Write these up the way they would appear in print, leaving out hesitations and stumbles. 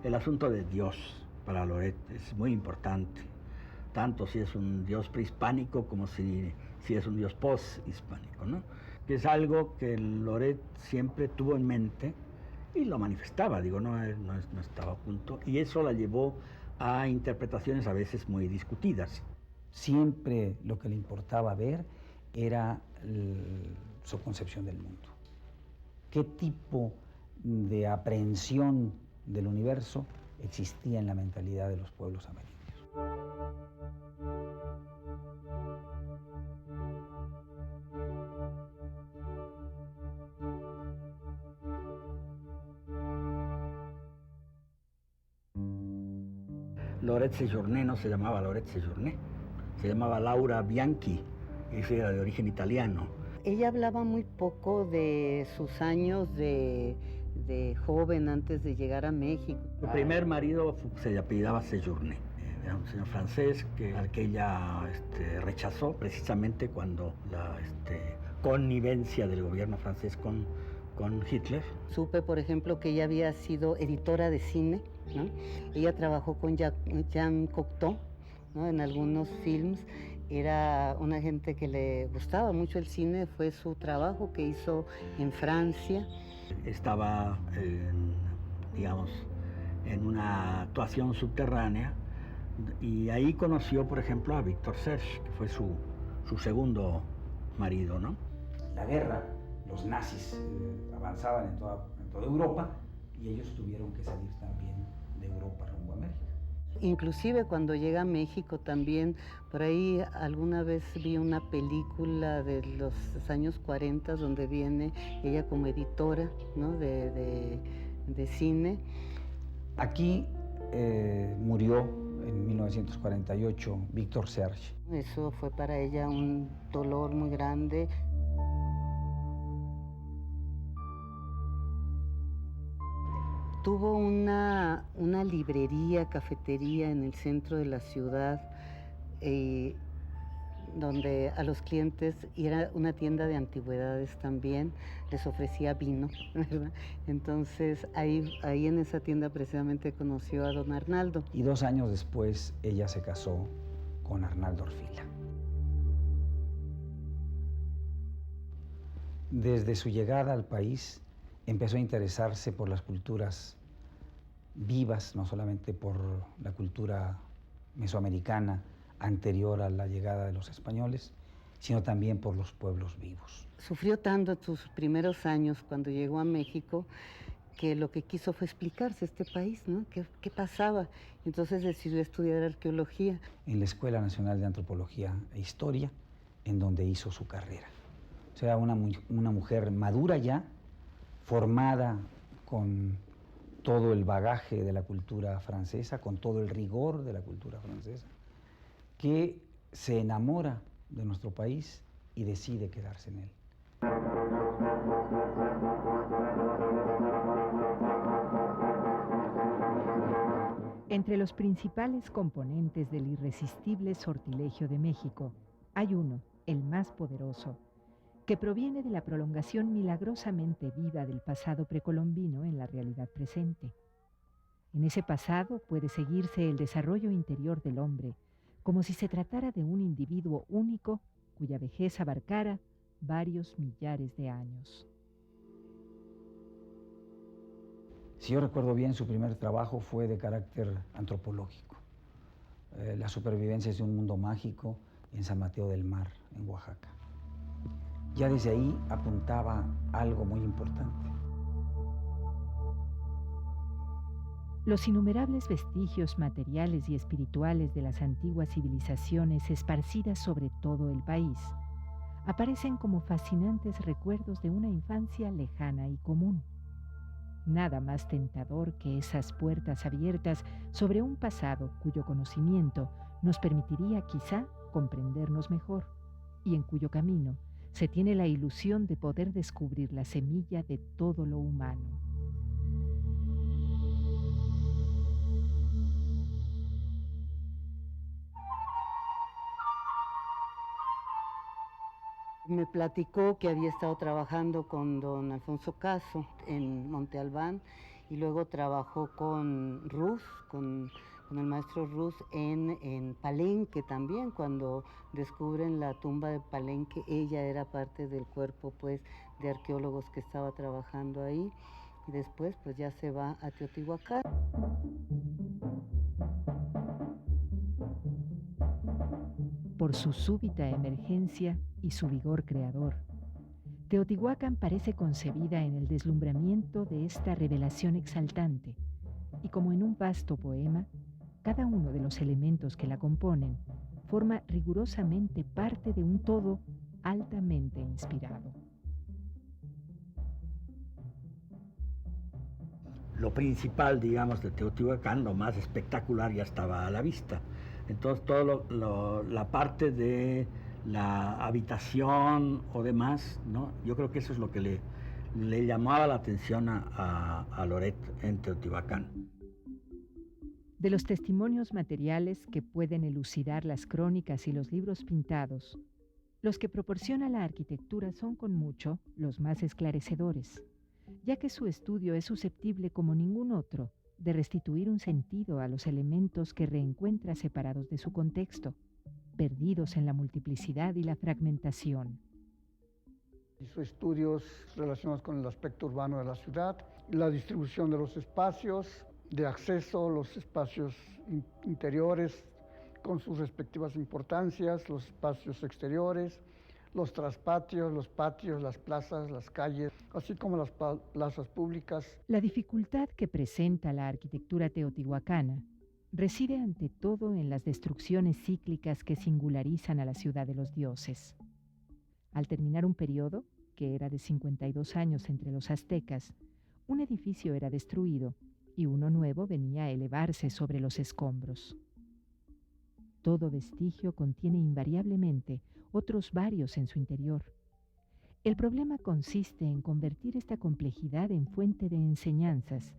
El asunto de Dios para Loret es muy importante, tanto si es un Dios prehispánico como si es un Dios posthispánico, ¿no? Que es algo que Loret siempre tuvo en mente y lo manifestaba, digo, no estaba oculto, y eso la llevó a interpretaciones a veces muy discutidas. Siempre lo que le importaba ver era su concepción del mundo. ¿Qué tipo de aprehensión del universo existía en la mentalidad de los pueblos amerindios? Loret Sejourné no se llamaba Loret Sejourné, se llamaba Laura Bianchi, y era de origen italiano. Ella hablaba muy poco de sus años de joven antes de llegar a México. Su primer marido se apellidaba Sejourné, era un señor francés al que ella rechazó precisamente cuando la connivencia del gobierno francés con Hitler. Supe, por ejemplo, que ella había sido editora de cine, ¿no? Ella trabajó con Jean Cocteau, ¿no? En algunos films. Era una gente que le gustaba mucho el cine, fue su trabajo que hizo en Francia. Estaba, digamos, en una actuación subterránea y ahí conoció, por ejemplo, a Victor Serge, que fue su segundo marido, ¿no? La guerra, los nazis avanzaban en toda Europa y ellos tuvieron que salir también de Europa rumbo a América. Inclusive cuando llega a México también, por ahí alguna vez vi una película de los años 40 donde viene ella como editora, ¿no? de cine. Aquí murió en 1948 Victor Serge. Eso fue para ella un dolor muy grande. Tuvo una librería, cafetería en el centro de la ciudad, donde a los clientes, y era una tienda de antigüedades también, les ofrecía vino, ¿verdad? Entonces ahí en esa tienda precisamente conoció a don Arnaldo. Y 2 años después ella se casó con Arnaldo Orfila. Desde su llegada al país empezó a interesarse por las culturas vivas, no solamente por la cultura mesoamericana anterior a la llegada de los españoles, sino también por los pueblos vivos. Sufrió tanto en sus primeros años cuando llegó a México que lo que quiso fue explicarse este país, ¿no? ¿Qué pasaba? Entonces decidió estudiar arqueología. En la Escuela Nacional de Antropología e Historia, en donde hizo su carrera. O sea, una mujer madura ya, formada con todo el bagaje de la cultura francesa, con todo el rigor de la cultura francesa, que se enamora de nuestro país y decide quedarse en él. Entre los principales componentes del irresistible sortilegio de México, hay uno, el más poderoso, que proviene de la prolongación milagrosamente viva del pasado precolombino en la realidad presente. En ese pasado puede seguirse el desarrollo interior del hombre, como si se tratara de un individuo único cuya vejez abarcara varios millares de años. Si yo recuerdo bien, su primer trabajo fue de carácter antropológico. Las supervivencias de un mundo mágico en San Mateo del Mar, en Oaxaca. Ya desde ahí apuntaba algo muy importante. Los innumerables vestigios materiales y espirituales de las antiguas civilizaciones esparcidas sobre todo el país aparecen como fascinantes recuerdos de una infancia lejana y común. Nada más tentador que esas puertas abiertas sobre un pasado cuyo conocimiento nos permitiría quizá comprendernos mejor y en cuyo camino se tiene la ilusión de poder descubrir la semilla de todo lo humano. Me platicó que había estado trabajando con don Alfonso Caso en Monte Albán y luego trabajó con Rus, con el maestro Rus en Palenque también. Cuando descubren la tumba de Palenque, ella era parte del cuerpo pues de arqueólogos que estaba trabajando ahí, y después pues ya se va a Teotihuacán. Por su súbita emergencia y su vigor creador, Teotihuacán parece concebida en el deslumbramiento de esta revelación exaltante, y como en un vasto poema, cada uno de los elementos que la componen forma rigurosamente parte de un todo altamente inspirado. Lo principal, digamos, de Teotihuacán, lo más espectacular ya estaba a la vista. Entonces, la parte de la habitación o demás, ¿no? Yo creo que eso es lo que le llamaba la atención a Loret en Teotihuacán. De los testimonios materiales que pueden elucidar las crónicas y los libros pintados, los que proporciona la arquitectura son con mucho los más esclarecedores, ya que su estudio es susceptible como ningún otro de restituir un sentido a los elementos que reencuentra separados de su contexto, perdidos en la multiplicidad y la fragmentación. Hizo estudios relacionados con el aspecto urbano de la ciudad, la distribución de los espacios de acceso, los espacios interiores con sus respectivas importancias, los espacios exteriores, los traspatios, los patios, las plazas, las calles, así como las plazas públicas. La dificultad que presenta la arquitectura teotihuacana reside ante todo en las destrucciones cíclicas que singularizan a la ciudad de los dioses. Al terminar un periodo, que era de 52 años entre los aztecas, un edificio era destruido y uno nuevo venía a elevarse sobre los escombros. Todo vestigio contiene invariablemente otros varios en su interior. El problema consiste en convertir esta complejidad en fuente de enseñanzas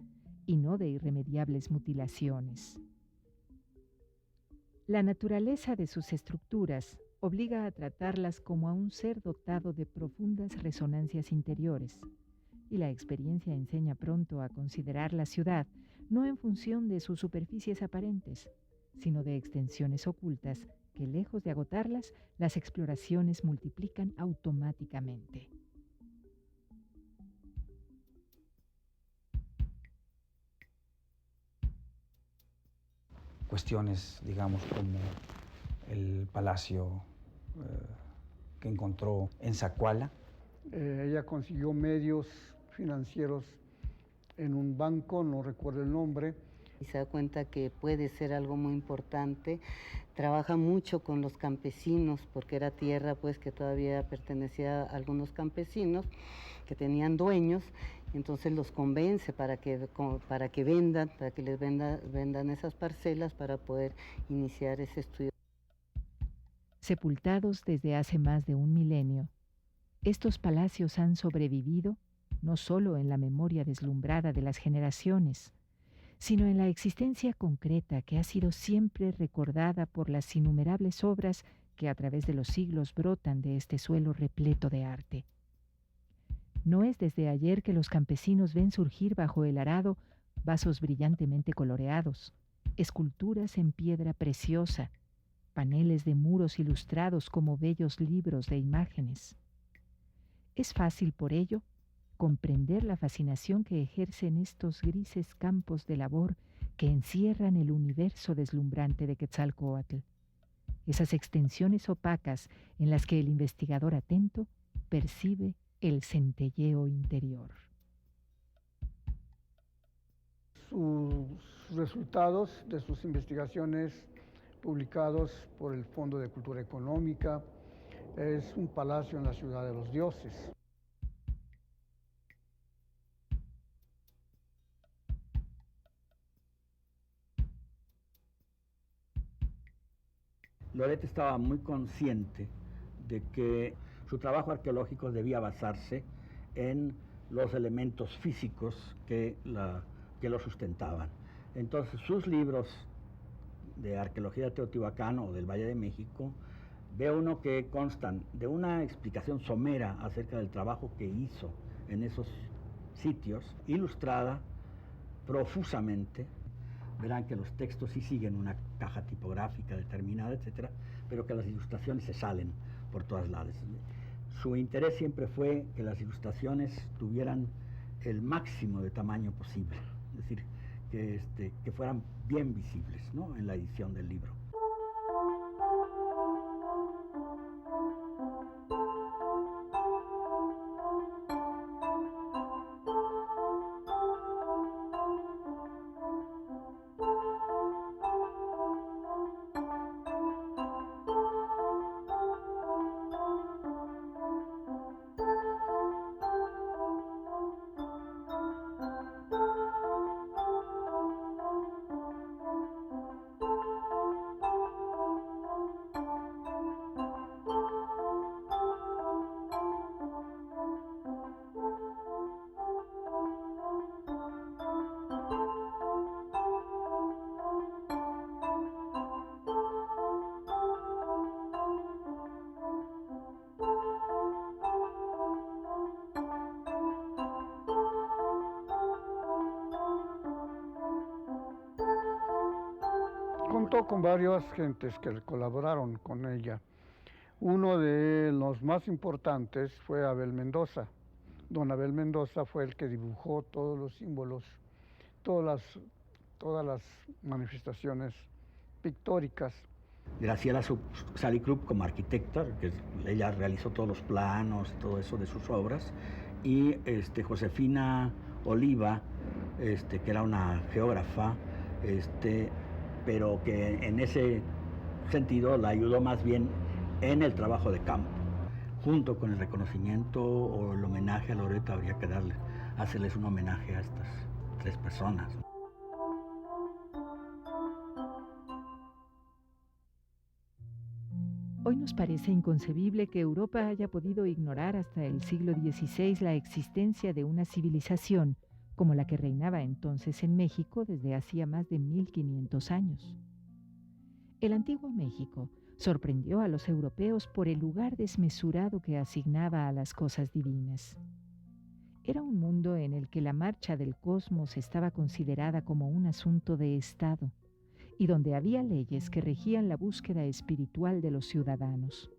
y no de irremediables mutilaciones. La naturaleza de sus estructuras obliga a tratarlas como a un ser dotado de profundas resonancias interiores, y la experiencia enseña pronto a considerar la ciudad no en función de sus superficies aparentes, sino de extensiones ocultas que, lejos de agotarlas, las exploraciones multiplican automáticamente. Cuestiones, digamos, como el palacio que encontró en Zacuala. Ella consiguió medios financieros en un banco, no recuerdo el nombre. Y se da cuenta que puede ser algo muy importante. Trabaja mucho con los campesinos, porque era tierra pues que todavía pertenecía a algunos campesinos que tenían dueños. Entonces los convence para que vendan, para que les vendan esas parcelas para poder iniciar ese estudio. Sepultados desde hace más de un milenio, estos palacios han sobrevivido no solo en la memoria deslumbrada de las generaciones, sino en la existencia concreta que ha sido siempre recordada por las innumerables obras que a través de los siglos brotan de este suelo repleto de arte. No es desde ayer que los campesinos ven surgir bajo el arado vasos brillantemente coloreados, esculturas en piedra preciosa, paneles de muros ilustrados como bellos libros de imágenes. Es fácil, por ello, comprender la fascinación que ejercen estos grises campos de labor que encierran el universo deslumbrante de Quetzalcóatl, esas extensiones opacas en las que el investigador atento percibe el centelleo interior. Sus resultados de sus investigaciones publicados por el Fondo de Cultura Económica es un palacio en la ciudad de los dioses. Loret estaba muy consciente de que su trabajo arqueológico debía basarse en los elementos físicos que lo sustentaban. Entonces, sus libros de arqueología de Teotihuacán o del Valle de México, ve uno que constan de una explicación somera acerca del trabajo que hizo en esos sitios, ilustrada profusamente. Verán que los textos sí siguen una caja tipográfica determinada, etcétera, pero que las ilustraciones se salen por todas lados. Su interés siempre fue que las ilustraciones tuvieran el máximo de tamaño posible, es decir, que fueran bien visibles, ¿no?, en la edición del libro. Contó con varias gentes que colaboraron con ella. Uno de los más importantes fue Abel Mendoza. Don Abel Mendoza fue el que dibujó todos los símbolos, todas las manifestaciones pictóricas. Graciela Salicrup como arquitecta, que ella realizó todos los planos y todo eso de sus obras, y Josefina Oliva, que era una geógrafa, pero que en ese sentido la ayudó más bien en el trabajo de campo. Junto con el reconocimiento o el homenaje a Loret, habría que hacerles un homenaje a estas tres personas. Hoy nos parece inconcebible que Europa haya podido ignorar hasta el siglo XVI la existencia de una civilización como la que reinaba entonces en México desde hacía más de 1500 años. El antiguo México sorprendió a los europeos por el lugar desmesurado que asignaba a las cosas divinas. Era un mundo en el que la marcha del cosmos estaba considerada como un asunto de Estado y donde había leyes que regían la búsqueda espiritual de los ciudadanos.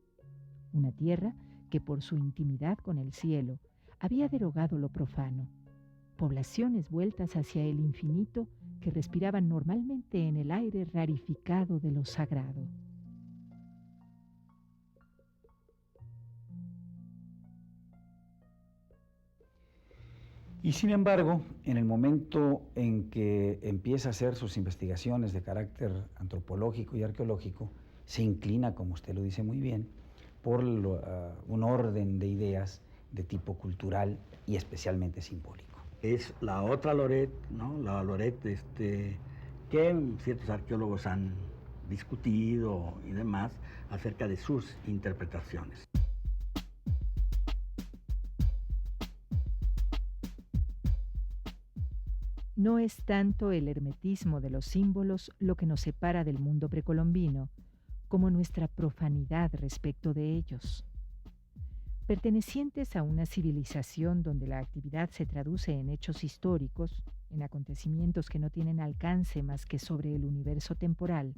Una tierra que por su intimidad con el cielo había derogado lo profano. Poblaciones vueltas hacia el infinito que respiraban normalmente en el aire rarificado de lo sagrado. Y sin embargo, en el momento en que empieza a hacer sus investigaciones de carácter antropológico y arqueológico, se inclina, como usted lo dice muy bien, por un orden de ideas de tipo cultural y especialmente simbólico. Es la otra Loret, ¿no?, la Loret que ciertos arqueólogos han discutido y demás acerca de sus interpretaciones. No es tanto el hermetismo de los símbolos lo que nos separa del mundo precolombino, como nuestra profanidad respecto de ellos. Pertenecientes a una civilización donde la actividad se traduce en hechos históricos, en acontecimientos que no tienen alcance más que sobre el universo temporal,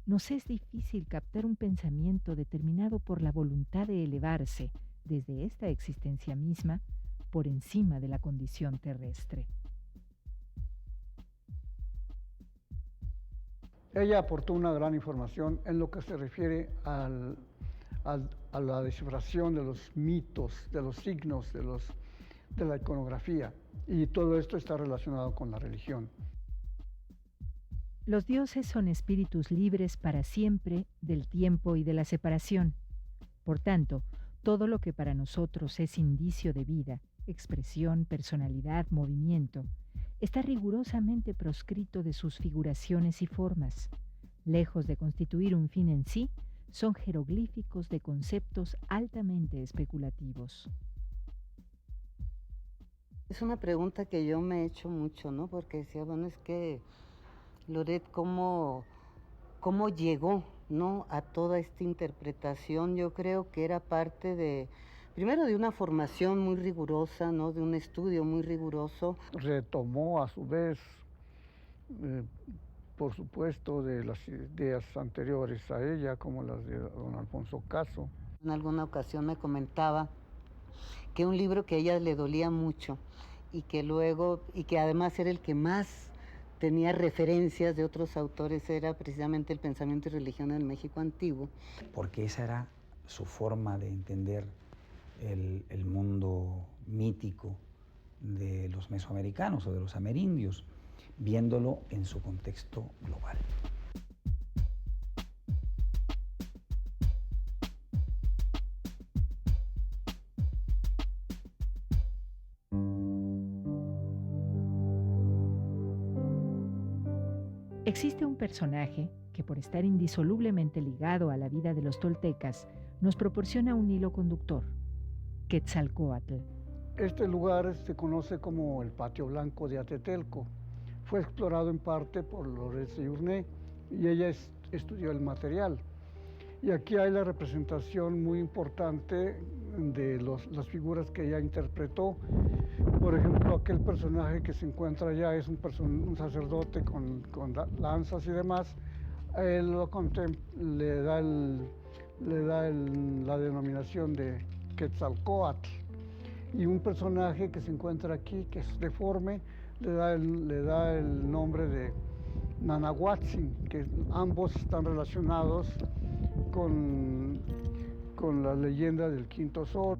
nos es difícil captar un pensamiento determinado por la voluntad de elevarse, desde esta existencia misma, por encima de la condición terrestre. Ella aportó una gran información en lo que se refiere a la descifración de los mitos, de los signos, de la iconografía, y todo esto está relacionado con la religión. Los dioses son espíritus libres para siempre del tiempo y de la separación. Por tanto, todo lo que para nosotros es indicio de vida, expresión, personalidad, movimiento, está rigurosamente proscrito de sus figuraciones y formas. Lejos de constituir un fin en sí, son jeroglíficos de conceptos altamente especulativos. Es una pregunta que yo me he hecho mucho, ¿no? Porque decía, bueno, es que Loret, ¿cómo llegó, ¿no?, a toda esta interpretación? Yo creo que era parte de primero de una formación muy rigurosa, ¿no? De un estudio muy riguroso. Retomó a su vez, por supuesto, de las ideas anteriores a ella, como las de don Alfonso Caso. En alguna ocasión me comentaba que un libro que a ella le dolía mucho y que además era el que más tenía referencias de otros autores, era precisamente El pensamiento y religión en el México antiguo. Porque esa era su forma de entender el mundo mítico de los mesoamericanos o de los amerindios, viéndolo en su contexto global. Existe un personaje que, por estar indisolublemente ligado a la vida de los toltecas, nos proporciona un hilo conductor: Quetzalcóatl. Este lugar se conoce como el Patio Blanco de Atetelco. Fue explorado en parte por Loret Seyurné y ella estudió el material. Y aquí hay la representación muy importante de las figuras que ella interpretó. Por ejemplo, aquel personaje que se encuentra allá es un sacerdote con lanzas y demás. A él le da la denominación de Quetzalcóatl. Y un personaje que se encuentra aquí, que es deforme, le da el nombre de Nanahuatzin, que ambos están relacionados con la leyenda del Quinto Sol.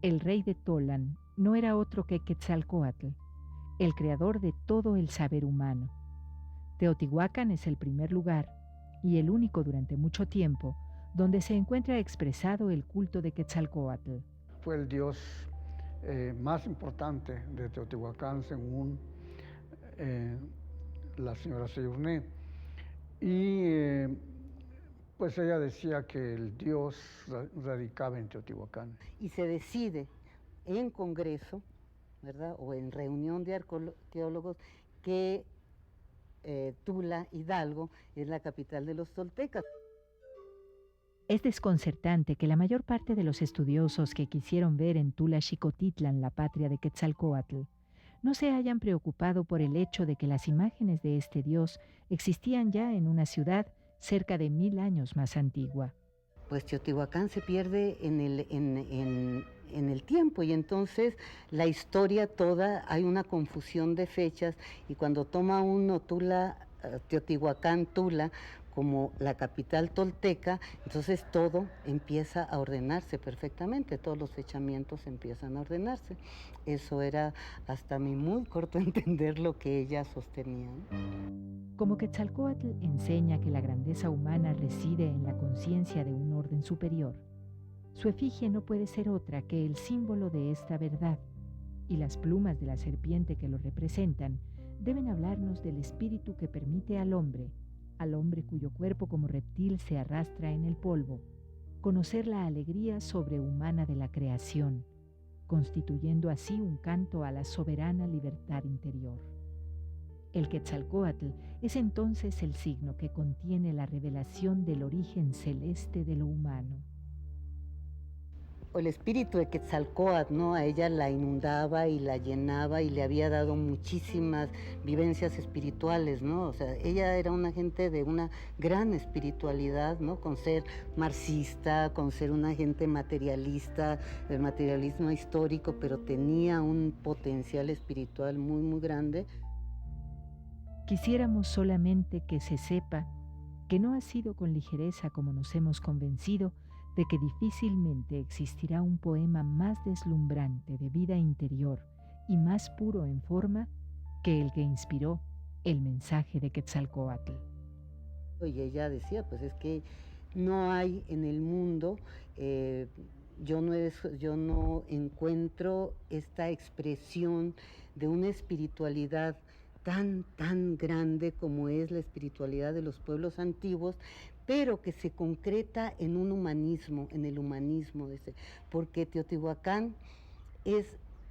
El rey de Tolan no era otro que Quetzalcóatl, el creador de todo el saber humano. Teotihuacán es el primer lugar, y el único durante mucho tiempo, donde se encuentra expresado el culto de Quetzalcóatl. Fue el dios más importante de Teotihuacán, según la señora Seyurné. Y pues ella decía que el dios radicaba en Teotihuacán. Y se decide en congreso, ¿verdad?, o en reunión de arqueólogos, que Tula, Hidalgo, es la capital de los toltecas. Es desconcertante que la mayor parte de los estudiosos que quisieron ver en Tula Xicotitlan la patria de Quetzalcóatl no se hayan preocupado por el hecho de que las imágenes de este dios existían ya en una ciudad cerca de 1000 años más antigua. Pues Teotihuacán se pierde en el tiempo, y entonces la historia toda, hay una confusión de fechas, y cuando toma uno Teotihuacán, Tula, como la capital tolteca, entonces todo empieza a ordenarse perfectamente, todos los fechamientos empiezan a ordenarse. Eso era hasta mi muy corto entender lo que ella sostenía. Como Quetzalcóatl enseña que la grandeza humana reside en la conciencia de un orden superior, su efigie no puede ser otra que el símbolo de esta verdad, y las plumas de la serpiente que lo representan deben hablarnos del espíritu que permite al hombre cuyo cuerpo como reptil se arrastra en el polvo, conocer la alegría sobrehumana de la creación, constituyendo así un canto a la soberana libertad interior. El Quetzalcóatl es entonces el signo que contiene la revelación del origen celeste de lo humano. El espíritu de Quetzalcóatl, ¿no?, a ella la inundaba y la llenaba y le había dado muchísimas vivencias espirituales, ¿no? O sea, ella era una gente de una gran espiritualidad, ¿no?, con ser marxista, con ser una gente materialista, del materialismo histórico, pero tenía un potencial espiritual muy, muy grande. Quisiéramos solamente que se sepa que no ha sido con ligereza como nos hemos convencido de que difícilmente existirá un poema más deslumbrante de vida interior y más puro en forma que el que inspiró el mensaje de Quetzalcóatl. Y ella decía, pues es que no hay en el mundo, yo no encuentro esta expresión de una espiritualidad tan grande como es la espiritualidad de los pueblos antiguos, pero que se concreta en un humanismo, en el humanismo, porque Teotihuacán es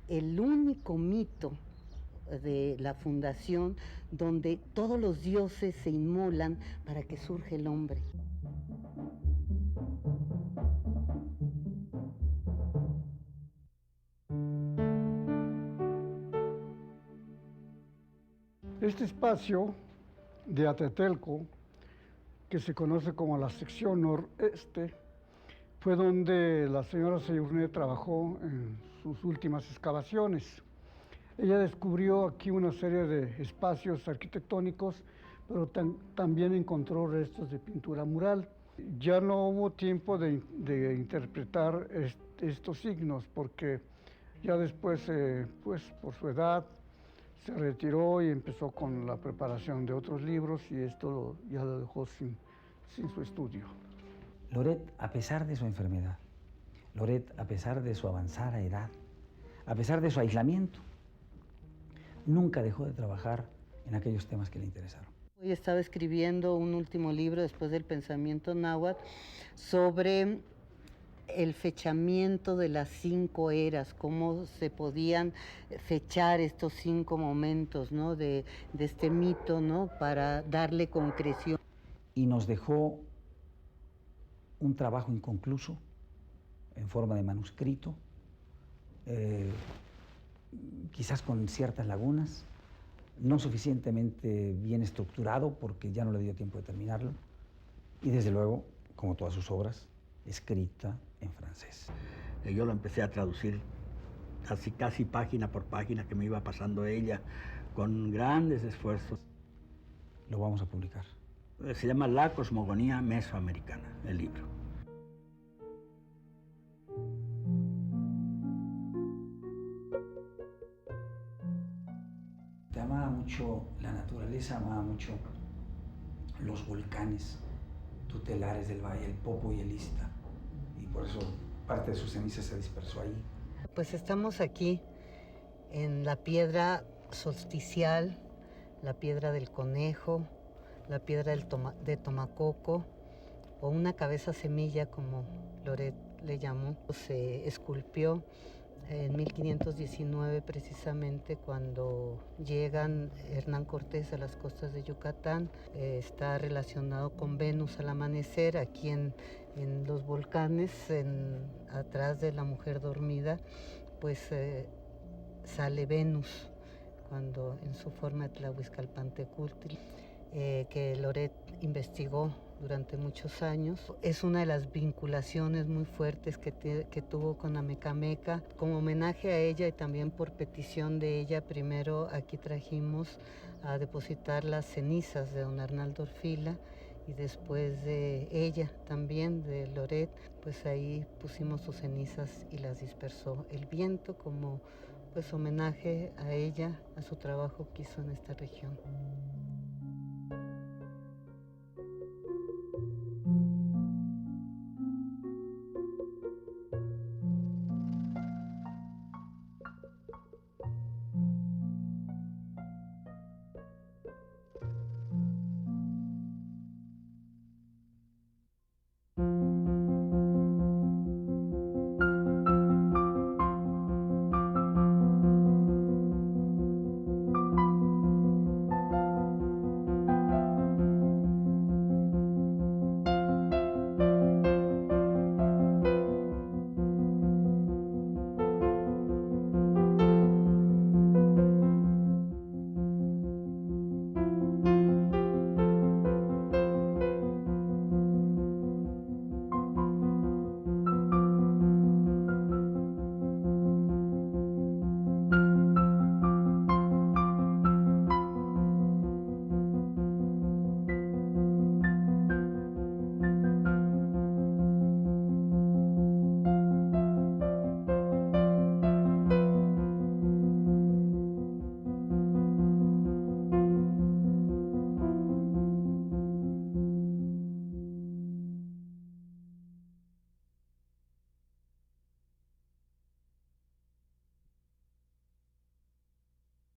el único mito de la fundación, donde todos los dioses se inmolan para que surja el hombre. Este espacio de Atetelco, que se conoce como la sección noreste, fue donde la señora Seyurné trabajó en sus últimas excavaciones. Ella descubrió aquí una serie de espacios arquitectónicos, pero también encontró restos de pintura mural. Ya no hubo tiempo de interpretar estos signos, porque ya después, pues por su edad, se retiró y empezó con la preparación de otros libros, y esto ya lo dejó sin su estudio. Loret, a pesar de su enfermedad, Loret, a pesar de su avanzada edad, a pesar de su aislamiento, nunca dejó de trabajar en aquellos temas que le interesaron. Hoy estaba escribiendo un último libro después del pensamiento náhuatl sobre el fechamiento de las 5 eras, cómo se podían fechar estos 5 momentos, ¿no? de este mito, ¿no? Para darle concreción. Y nos dejó un trabajo inconcluso en forma de manuscrito, quizás con ciertas lagunas, no suficientemente bien estructurado porque ya no le dio tiempo de terminarlo, y desde luego, como todas sus obras, escrita en francés. Yo lo empecé a traducir casi página por página que me iba pasando ella, con grandes esfuerzos. Lo vamos a publicar. Se llama La cosmogonía mesoamericana, el libro. Te amaba mucho la naturaleza, amaba mucho los volcanes tutelares del valle, el Popo y el Ista, y por eso parte de sus cenizas se dispersó ahí. Pues estamos aquí en la piedra solsticial, la piedra del conejo, la piedra de Tomacoco, o una cabeza semilla, como Loret le llamó. Se esculpió en 1519, precisamente cuando llegan Hernán Cortés a las costas de Yucatán. Está relacionado con Venus al amanecer, aquí en los volcanes, atrás de la mujer dormida, pues sale Venus, cuando en su forma de Tlahuizcalpantecutli, que Loret investigó durante muchos años. Es una de las vinculaciones muy fuertes que tuvo con Amecameca. Como homenaje a ella y también por petición de ella, primero aquí trajimos a depositar las cenizas de don Arnaldo Orfila, y después de ella también, de Loret, pues ahí pusimos sus cenizas y las dispersó el viento, como pues homenaje a ella, a su trabajo que hizo en esta región.